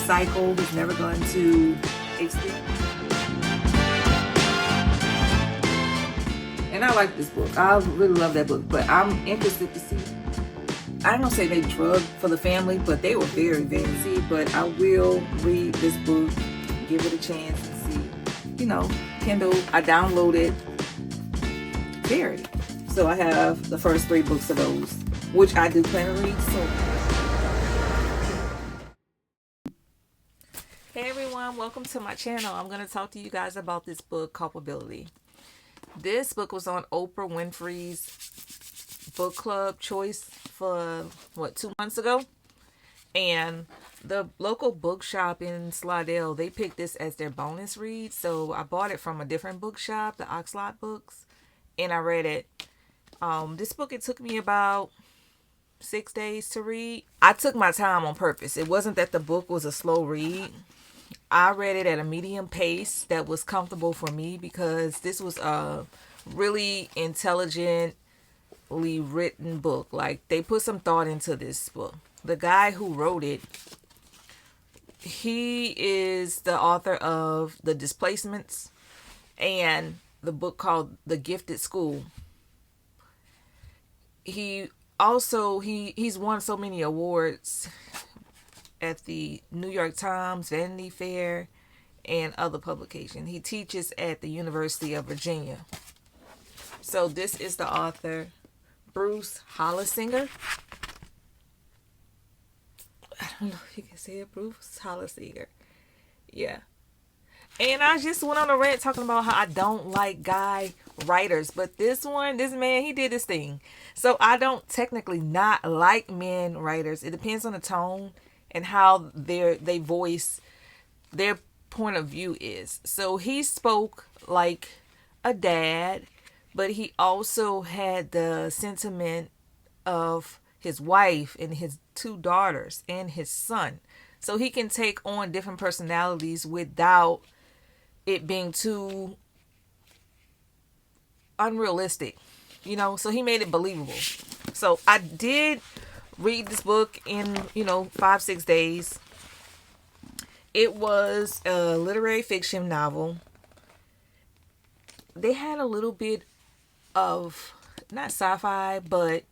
recycle. He's never going to extend. And I like this book. I really love that book. But I'm interested to see. I don't say they drug for the family, but they were very, very see. But I will read this book, give it a chance and see. Kindle. I downloaded Verity. So I have the first 3 books of those, which I do plan to read soon. Hey everyone, welcome to my channel. I'm going to talk to you guys about this book, Culpability. This book was on Oprah Winfrey's book club choice for 2 months ago, and the local bookshop in Slidell, they picked this as their bonus read. So I bought it from a different bookshop, the Oxlot Books, and I read it. This book, it took me about 6 days to read. I took my time on purpose. It wasn't that the book was a slow read. I read it at a medium pace that was comfortable for me, because this was a really intelligently written book. Like, they put some thought into this book. The guy who wrote it, he is the author of The Displacements and the book called The Gifted School. He also, he's won so many awards at the New York Times, Vanity Fair, and other publications. He teaches at the University of Virginia. So this is the author, Bruce Hollisinger. I don't know if you can say it, Bruce Hollisinger. Yeah. And I just went on a rant talking about how I don't like guy writers. But this man, he did his thing. So I don't technically not like men writers. It depends on the tone and how they voice their point of view is. So he spoke like a dad, but he also had the sentiment of his wife and his 2 daughters and his son. So he can take on different personalities without it being too unrealistic, so he made it believable. So I did read this book in 5-6 days. It was a literary fiction novel. They had a little bit of not sci-fi, but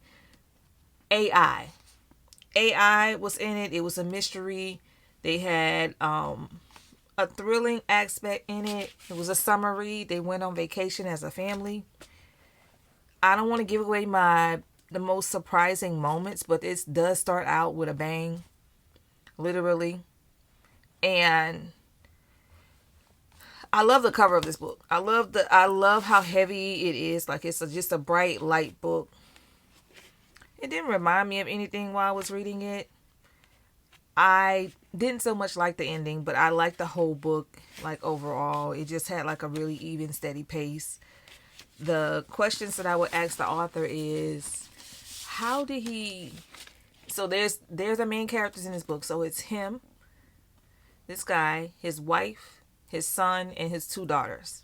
AI was in it. It was a mystery. They had a thrilling aspect in it. It was a summer read. They went on vacation as a family. I don't want to give away the most surprising moments, but it does start out with a bang, literally. And I love the cover of this book. I love how heavy it is. Like, it's just a bright, light book. It didn't remind me of anything while I was reading it. I didn't so much like the ending, but I liked the whole book, like, overall. It just had like a really even, steady pace. The questions that I would ask the author is, how did he... So there's the main characters in this book. So it's him, this guy, his wife, his son, and his 2 daughters.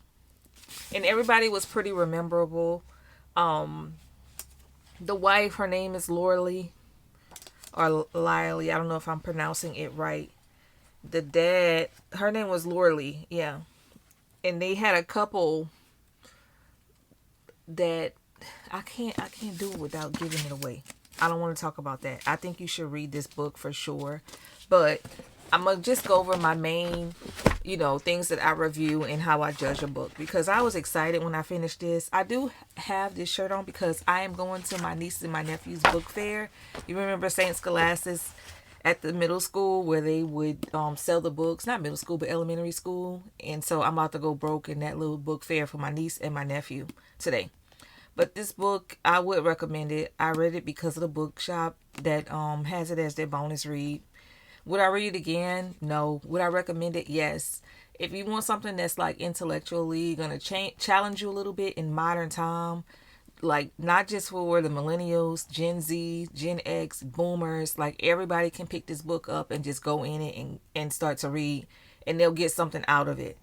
And everybody was pretty memorable. The wife, her name is Lorley, or Lily. I don't know if I'm pronouncing it right. The dad, her name was Lorley, yeah. And they had a couple that I can't do it without giving it away. I don't want to talk about that. I think you should read this book for sure. But I'm going to just go over my main, things that I review and how I judge a book. Because I was excited when I finished this. I do have this shirt on because I am going to my niece and my nephew's book fair. You remember St. Scholastic at the middle school where they would sell the books? Not middle school, but elementary school. And so I'm about to go broke in that little book fair for my niece and my nephew today. But this book, I would recommend it. I read it because of the bookshop that has it as their bonus read. Would I read it again? No. Would I recommend it? Yes. If you want something that's like intellectually going to challenge you a little bit in modern time, like not just for the millennials, Gen Z, Gen X, boomers, like everybody can pick this book up and just go in it and start to read, and they'll get something out of it.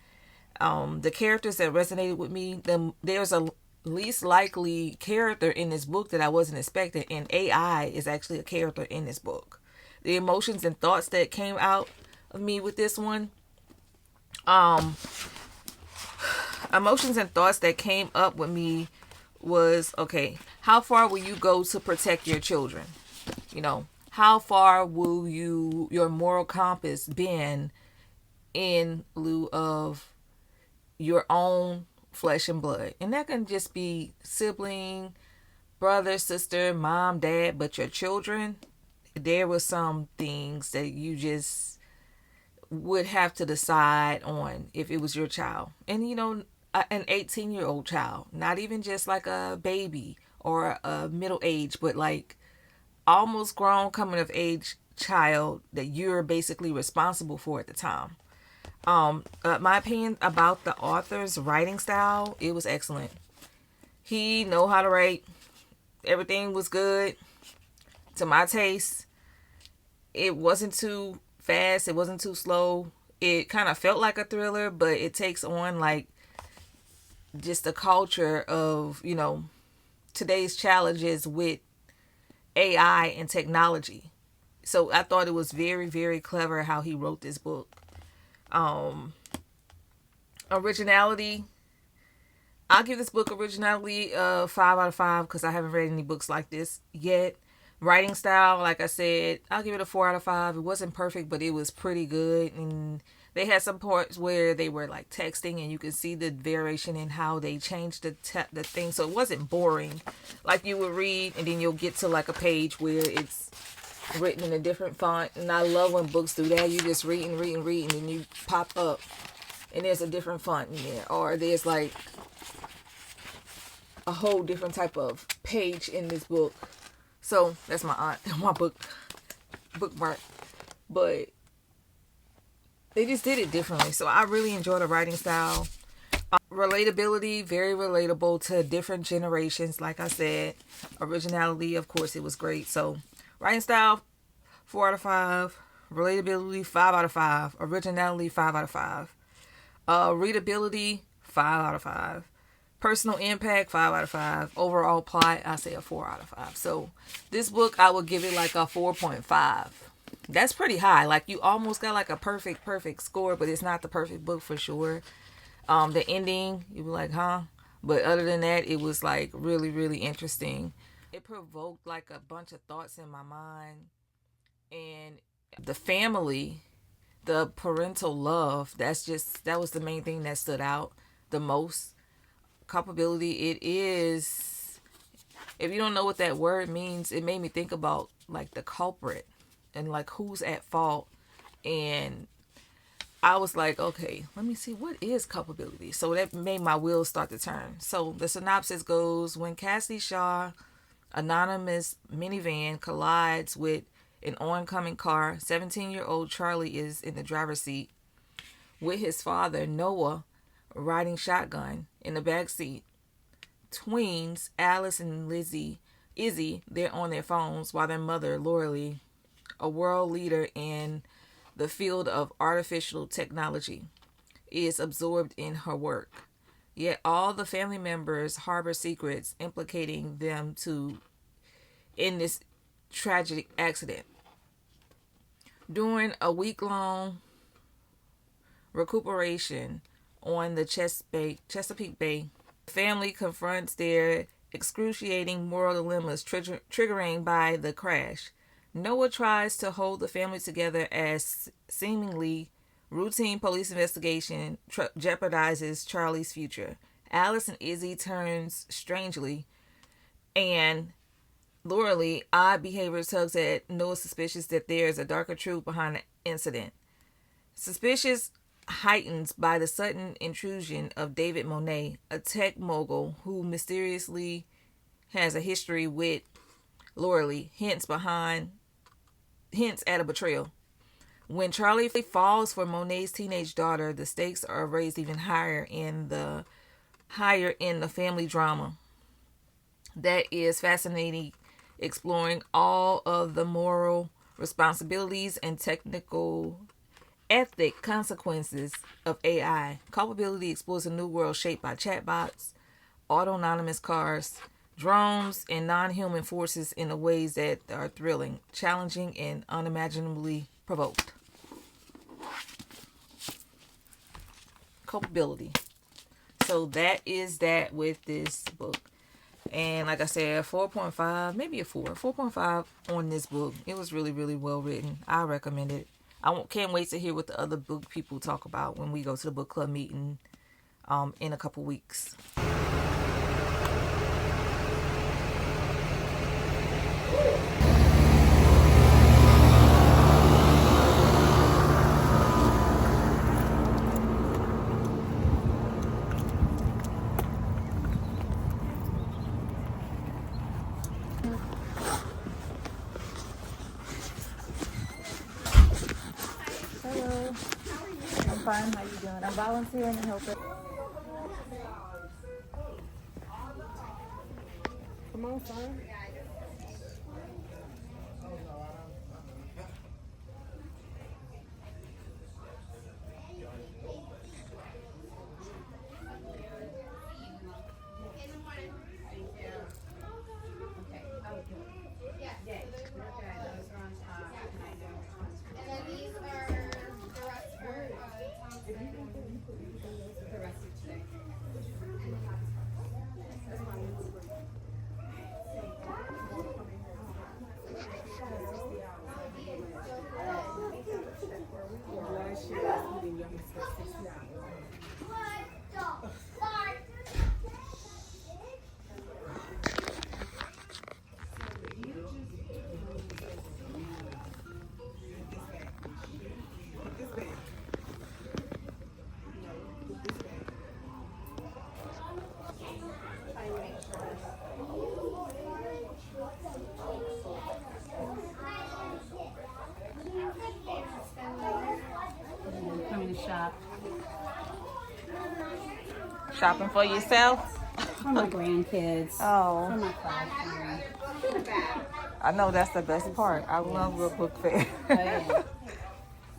The characters that resonated with me, there's a least likely character in this book that I wasn't expecting, and AI is actually a character in this book. The emotions and thoughts that came out of me with this one. Um, Emotions and thoughts that came up with me was, okay, how far will you go to protect your children? You know, how far will your moral compass bend in lieu of your own flesh and blood? And that can just be sibling, brother, sister, mom, dad, but your children, there were some things that you just would have to decide on if it was your child. And an 18-year-old child, not even just like a baby or a middle age, but like almost grown, coming of age child that you're basically responsible for at the time. My opinion about the author's writing style, it was excellent. He know how to write. Everything was good to my taste. It wasn't too fast. It wasn't too slow. It kind of felt like a thriller, but it takes on like just the culture of, today's challenges with AI and technology. So I thought it was very, very clever how he wrote this book. Originality. I'll give this book originality 5 out of 5 because I haven't read any books like this yet. Writing style, like I said, I'll give it a 4 out of 5. It wasn't perfect, but it was pretty good. And they had some parts where they were like texting, and you could see the variation in how they changed the thing. So it wasn't boring, like you would read, and then you'll get to like a page where it's written in a different font. And I love when books do that. You just read, and then you pop up, and there's a different font in there, or there's like a whole different type of page in this book. So that's my bookmark. But they just did it differently. So I really enjoy the writing style. Relatability, very relatable to different generations. Like I said, originality, of course, it was great. So writing style, 4 out of 5. Relatability, 5 out of 5. Originality, 5 out of 5. Readability, 5 out of 5. Personal impact, 5 out of 5. Overall plot, I say a 4 out of 5. So this book, I would give it like a 4.5. That's pretty high. Like you almost got like a perfect score, but it's not the perfect book for sure. The ending, you were like, huh? But other than that, it was like really, really interesting. It provoked like a bunch of thoughts in my mind. And the family, the parental love, that was the main thing that stood out the most. Culpability, it is, if you don't know what that word means, it made me think about like the culprit and like who's at fault. And I was like, okay, let me see, what is culpability? So that made my wheels start to turn. So the synopsis goes, when Cassidy Shaw anonymous minivan collides with an oncoming car, 17-year-old Charlie is in the driver's seat with his father, Noah, riding shotgun in the back seat. Tweens, Alice and Izzy, they're on their phones while their mother, Lorelei, a world leader in the field of artificial technology, is absorbed in her work. Yet all the family members harbor secrets implicating them in this tragic accident. During a week-long recuperation on the Chesapeake Bay, the family confronts their excruciating moral dilemmas triggering by the crash. Noah tries to hold the family together as seemingly routine police investigation jeopardizes Charlie's future. Alice and Izzy turns strangely, and Lorelei, odd behavior tugs at Noah, suspicious that there is a darker truth behind the incident. Suspicious heightens by the sudden intrusion of David Monet, a tech mogul who mysteriously has a history with Lorelei, hints at a betrayal. When Charlie falls for Monet's teenage daughter, the stakes are raised even higher in the family drama. That is fascinating, exploring all of the moral responsibilities and technical ethic consequences of AI. Culpability explores a new world shaped by chatbots, autonomous cars, drones, and non-human forces in the ways that are thrilling, challenging, and unimaginably provoked. Culpability. So that is that with this book. And like I said, 4.5, maybe a 4. 4.5 on this book. It was really, really well written. I recommend it. Can't wait to hear what the other book people talk about when we go to the book club meeting in a couple weeks. Hello. I'm fine. How you doing? I'm volunteering to help. Come on, son. Coming to shop. Shopping for yourself? For my grandkids. Oh. For my classroom. I know that's the best part. I love a book fair. Oh, yeah.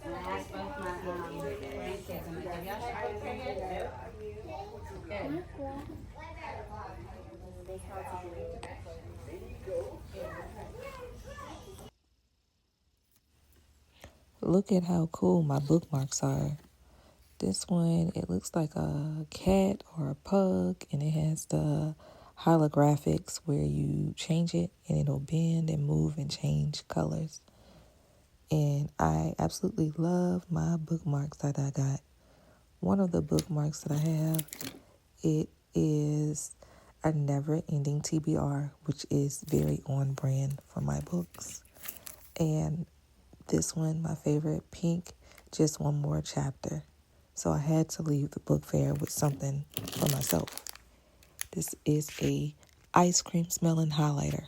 And I asked both my grandkids, and have y'all shopped yet? Good. Look at how cool my bookmarks are. This one, it looks like a cat or a pug, and it has the holographics where you change it and it'll bend and move and change colors. And I absolutely love my bookmarks that I got. One of the bookmarks that I have, it is a never-ending TBR, which is very on brand for my books. And this one, my favorite, pink, just one more chapter. So I had to leave the book fair with something for myself. This is a ice cream smelling highlighter.